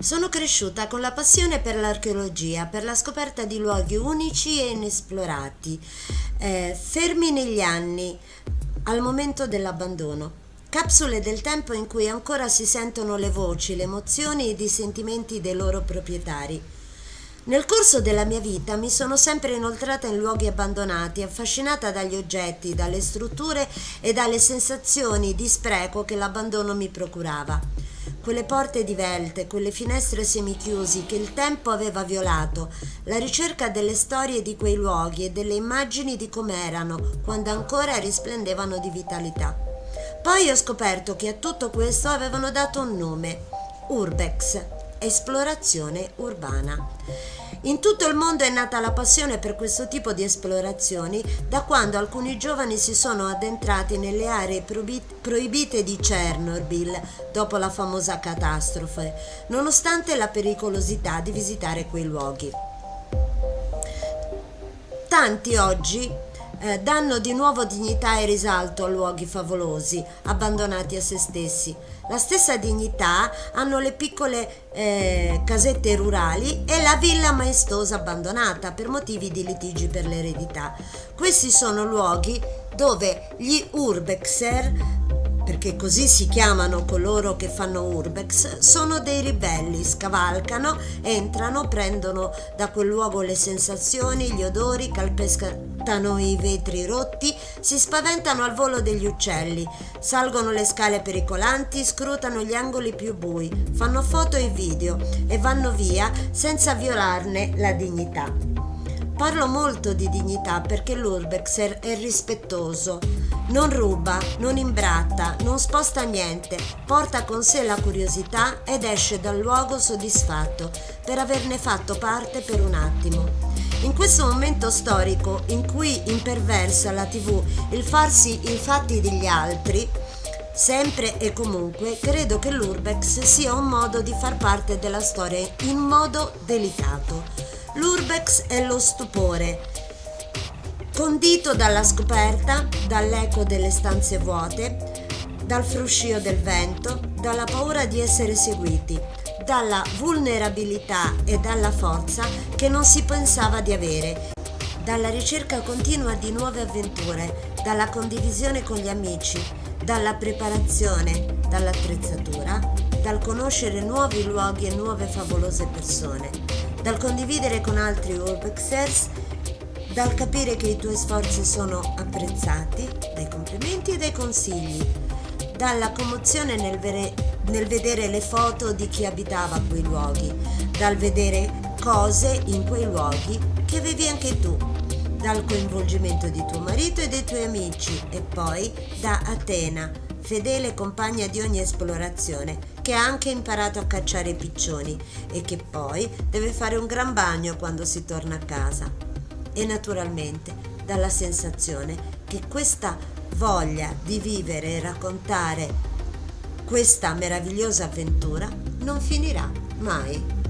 Sono cresciuta con la passione per l'archeologia, per la scoperta di luoghi unici e inesplorati, fermi negli anni, al momento dell'abbandono. Capsule del tempo in cui ancora si sentono le voci, le emozioni ed i sentimenti dei loro proprietari. Nel corso della mia vita mi sono sempre inoltrata in luoghi abbandonati, affascinata dagli oggetti, dalle strutture e dalle sensazioni di spreco che l'abbandono mi procurava. Quelle porte divelte, quelle finestre semichiusi che il tempo aveva violato, la ricerca delle storie di quei luoghi e delle immagini di com'erano quando ancora risplendevano di vitalità. Poi ho scoperto che a tutto questo avevano dato un nome: Urbex, esplorazione urbana. In tutto il mondo è nata la passione per questo tipo di esplorazioni da quando alcuni giovani si sono addentrati nelle aree proibite di Chernobyl dopo la famosa catastrofe, nonostante la pericolosità di visitare quei luoghi. Tanti oggi danno di nuovo dignità e risalto a luoghi favolosi, abbandonati a se stessi. La stessa dignità hanno le piccole casette rurali e la villa maestosa abbandonata per motivi di litigi per l'eredità. Questi sono luoghi dove gli urbexer, perché così si chiamano coloro che fanno urbex, sono dei ribelli, scavalcano, entrano, prendono da quel luogo le sensazioni, gli odori, calpestano i vetri rotti, si spaventano al volo degli uccelli, salgono le scale pericolanti, scrutano gli angoli più bui, fanno foto e video e vanno via senza violarne la dignità. Parlo molto di dignità perché l'urbexer è rispettoso, non ruba, non imbratta, non sposta niente, porta con sé la curiosità ed esce dal luogo soddisfatto per averne fatto parte per un attimo. In questo momento storico in cui imperversa la TV il farsi i fatti degli altri, sempre e comunque, credo che l'urbex sia un modo di far parte della storia in modo delicato. L'urbex è lo stupore, condito dalla scoperta, dall'eco delle stanze vuote, dal fruscio del vento, dalla paura di essere seguiti, dalla vulnerabilità e dalla forza che non si pensava di avere, dalla ricerca continua di nuove avventure, dalla condivisione con gli amici, dalla preparazione, dall'attrezzatura, dal conoscere nuovi luoghi e nuove favolose persone, dal condividere con altri urbexers, dal capire che i tuoi sforzi sono apprezzati, dai complimenti e dai consigli, dalla commozione nel vedere le foto di chi abitava quei luoghi, dal vedere cose in quei luoghi che avevi anche tu, dal coinvolgimento di tuo marito e dei tuoi amici e poi da Atena, fedele compagna di ogni esplorazione, che ha anche imparato a cacciare i piccioni e che poi deve fare un gran bagno quando si torna a casa. E naturalmente dalla sensazione che questa voglia di vivere e raccontare questa meravigliosa avventura non finirà mai.